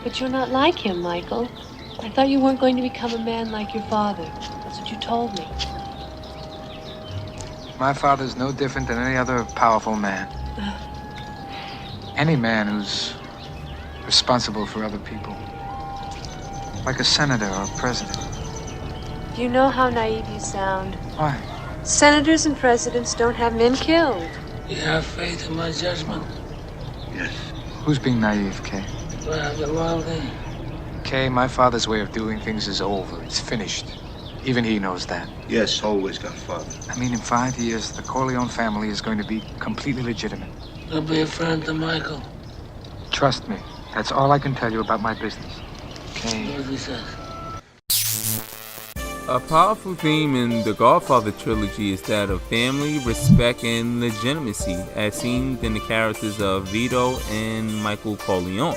But you're not like him, Michael. I thought you weren't going to become a man like your father. That's what you told me. My father's no different than any other powerful man. Any man who's responsible for other people. Like a senator or a president. Do you know how naive you sound? Why? Senators and presidents don't have men killed. You have faith in my judgment? Yes. Who's being naive, Kay? Do I have the loyalty? Kay, my father's way of doing things is over. It's finished. Even he knows that. Yes, always, Godfather. I mean, in 5 years, the Corleone family is going to be completely legitimate. I'll be a friend to Michael. Trust me. That's all I can tell you about my business. Kay. What he says. A powerful theme in the Godfather trilogy is that of family, respect, and legitimacy, as seen in the characters of Vito and Micheal Corleone.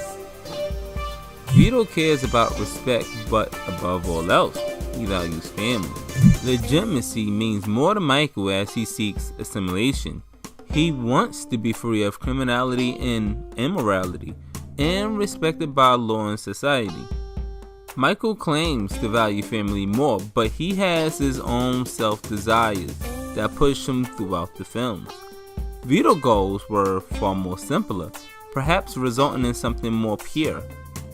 Vito cares about respect, but above all else, he values family. Legitimacy means more to Michael as he seeks assimilation. He wants to be free of criminality and immorality, and respected by law and society. Michael claims to value family more, but he has his own self-desires that push him throughout the films. Vito's goals were far more simpler, perhaps resulting in something more pure.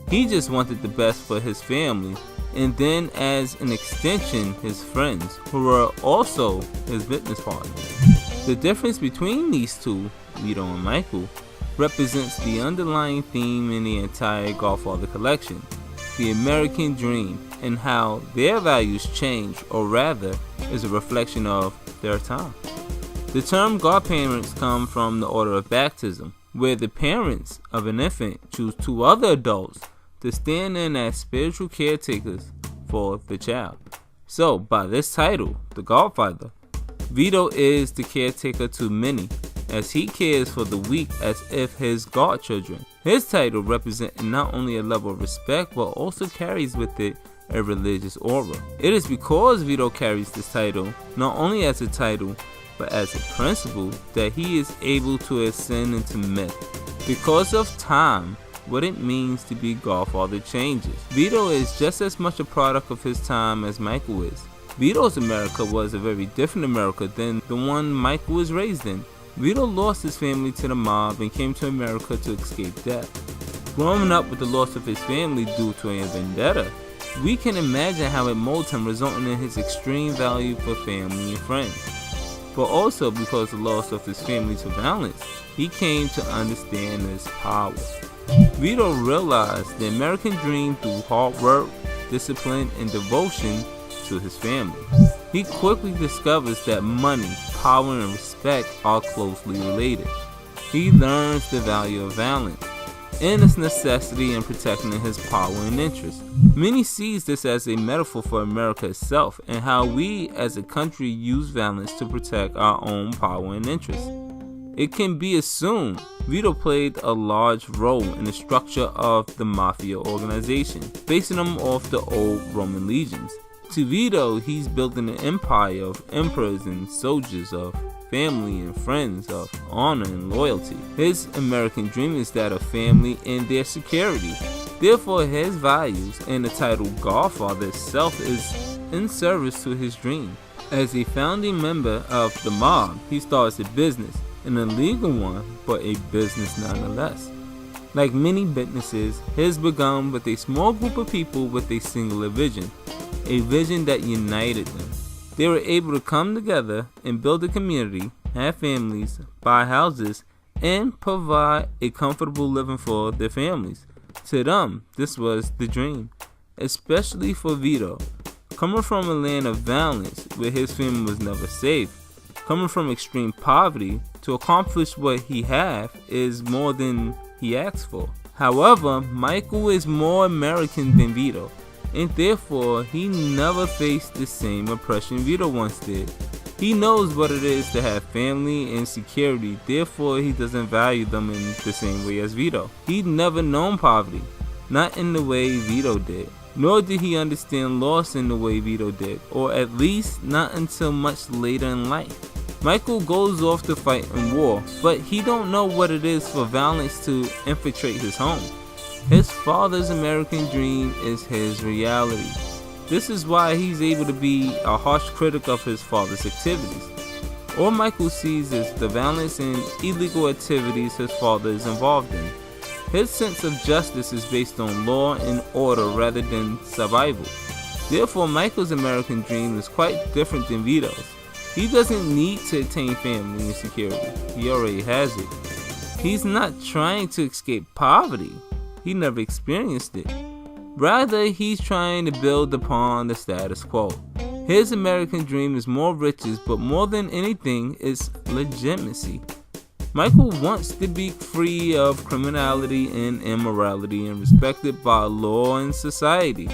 He just wanted the best for his family, and then as an extension, his friends, who were also his business partners. The difference between these two, Vito and Michael, represents the underlying theme in the entire Godfather collection. The American dream, and how their values change, or rather, is a reflection of their time. The term godparents come from the order of baptism, where the parents of an infant choose two other adults to stand in as spiritual caretakers for the child. So, by this title, The Godfather, Vito is the caretaker to many, as he cares for the weak as if his godchildren. His title represents not only a level of respect, but also carries with it a religious aura. It is because Vito carries this title, not only as a title, but as a principle, that he is able to ascend into myth. Because of time, what it means to be Godfather changes. Vito is just as much a product of his time as Michael is. Vito's America was a very different America than the one Michael was raised in. Vito lost his family to the mob and came to America to escape death. Growing up with the loss of his family due to a vendetta, we can imagine how it molds him, resulting in his extreme value for family and friends. But also because of the loss of his family to violence, he came to understand his power. Vito realized the American dream through hard work, discipline, and devotion to his family. He quickly discovers that money, power, and respect are closely related. He learns the value of violence and its necessity in protecting his power and interests. Many sees this as a metaphor for America itself and how we as a country use violence to protect our own power and interests. It can be assumed Vito played a large role in the structure of the mafia organization, basing them off the old Roman legions. To Vito, he's building an empire of emperors and soldiers, of family and friends, of honor and loyalty. His American dream is that of family and their security. Therefore, his values and the title Godfather itself is in service to his dream. As a founding member of the mob, he starts a business, an illegal one, but a business nonetheless. Like many businesses, his began with a small group of people with a singular vision. A vision that united them. They were able to come together and build a community, have families, buy houses, and provide a comfortable living for their families. To them, this was the dream, especially for Vito. Coming from a land of violence where his family was never safe, coming from extreme poverty, to accomplish what he had is more than he asked for. However, Michael is more American than Vito, and therefore he never faced the same oppression Vito once did. He knows what it is to have family and security, therefore he doesn't value them in the same way as Vito. He'd never known poverty, not in the way Vito did, nor did he understand loss in the way Vito did, or at least not until much later in life. Michael goes off to fight in war, but he don't know what it is for violence to infiltrate his home. His father's American dream is his reality. This is why he's able to be a harsh critic of his father's activities. All Michael sees is the violence and illegal activities his father is involved in. His sense of justice is based on law and order rather than survival. Therefore, Michael's American dream is quite different than Vito's. He doesn't need to attain family and security. He already has it. He's not trying to escape poverty. He never experienced it. Rather, he's trying to build upon the status quo. His American dream is more riches, but more than anything, it's legitimacy. Michael wants to be free of criminality and immorality and respected by law and society.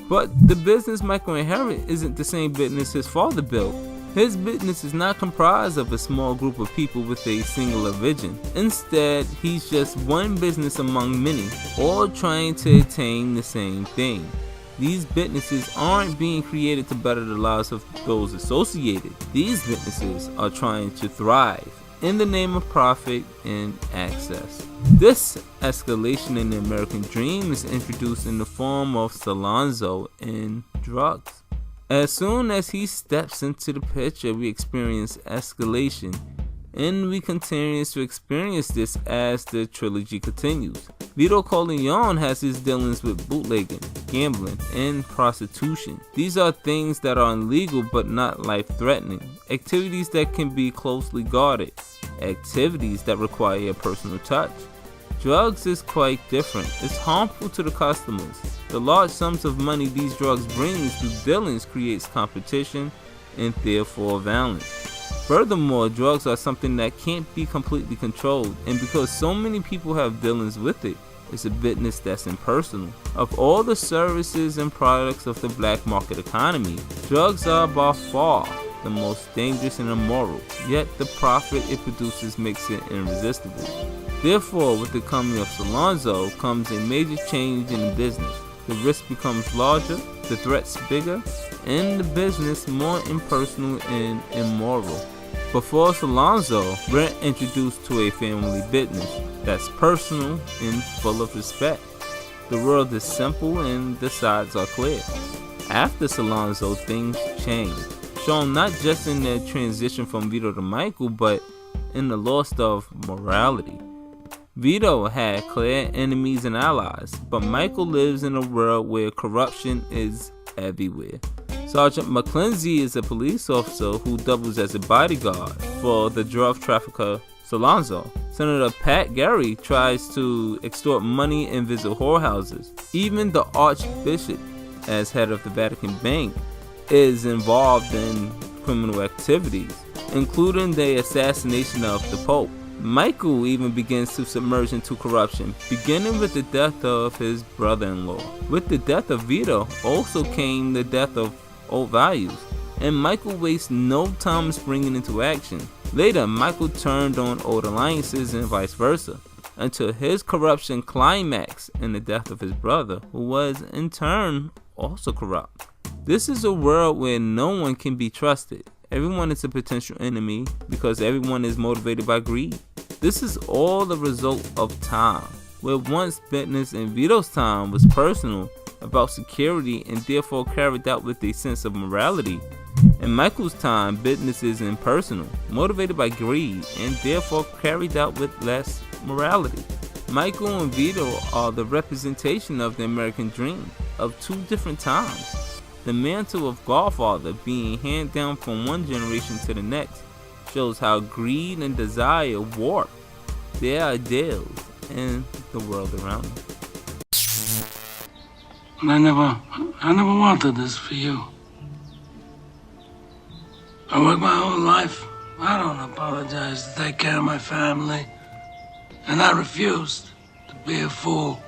But the business Michael inherited isn't the same business his father built. His business is not comprised of a small group of people with a singular vision. Instead, he's just one business among many, all trying to attain the same thing. These businesses aren't being created to better the lives of those associated. These businesses are trying to thrive in the name of profit and access. This escalation in the American dream is introduced in the form of Salonzo and drugs. As soon as he steps into the picture, we experience escalation, and we continue to experience this as the trilogy continues. Vito Corleone has his dealings with bootlegging, gambling, and prostitution. These are things that are illegal but not life-threatening, activities that can be closely guarded, activities that require a personal touch. Drugs is quite different. It's harmful to the customers. The large sums of money these drugs bring through dealings creates competition and therefore violence. Furthermore, drugs are something that can't be completely controlled, and because so many people have dealings with it, it's a business that's impersonal. Of all the services and products of the black market economy, drugs are by far the most dangerous and immoral, yet the profit it produces makes it irresistible. Therefore, with the coming of Salonzo comes a major change in the business. The risk becomes larger, the threats bigger, and the business more impersonal and immoral. Before Salonzo, we're introduced to a family business that's personal and full of respect. The world is simple and the sides are clear. After Salonzo, things change, shown not just in the transition from Vito to Michael, but in the loss of morality. Vito had clear enemies and allies, but Michael lives in a world where corruption is everywhere. Sergeant McClincy is a police officer who doubles as a bodyguard for the drug trafficker Salonzo. Senator Pat Gary tries to extort money and visit whorehouses. Even the Archbishop, as head of the Vatican Bank, is involved in criminal activities, including the assassination of the Pope. Michael even begins to submerge into corruption, beginning with the death of his brother-in-law. With the death of Vito also came the death of old values, and Michael wastes no time springing into action. Later, Michael turned on old alliances and vice versa, until his corruption climaxed in the death of his brother, who was in turn also corrupt. This is a world where no one can be trusted. Everyone is a potential enemy because everyone is motivated by greed. This is all the result of time, where once business in Vito's time was personal, about security, and therefore carried out with a sense of morality. In Michael's time, business is impersonal, motivated by greed, and therefore carried out with less morality. Michael and Vito are the representation of the American dream of two different times. The mantle of Godfather being handed down from one generation to the next shows how greed and desire warp their ideals and the world around them. I never wanted this for you. I worked my whole life. I don't apologize to take care of my family. And I refused to be a fool.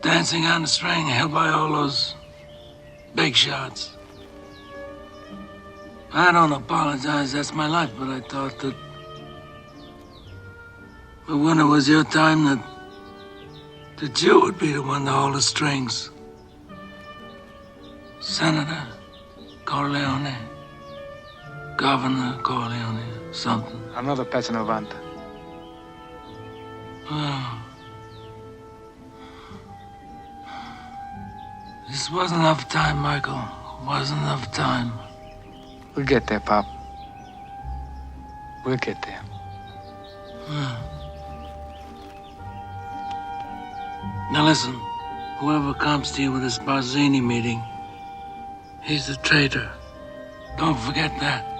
Dancing on the string held by all those big shots. I don't apologize, that's my life, but I thought that when it was your time that you would be the one to hold the strings. Senator Corleone, Governor Corleone, something. Another Pezzanovanta. Oh. This wasn't enough time, Michael. Wasn't enough time. We'll get there, Pop. We'll get there. Now listen, whoever comes to you with this Barzini meeting, he's a traitor. Don't forget that.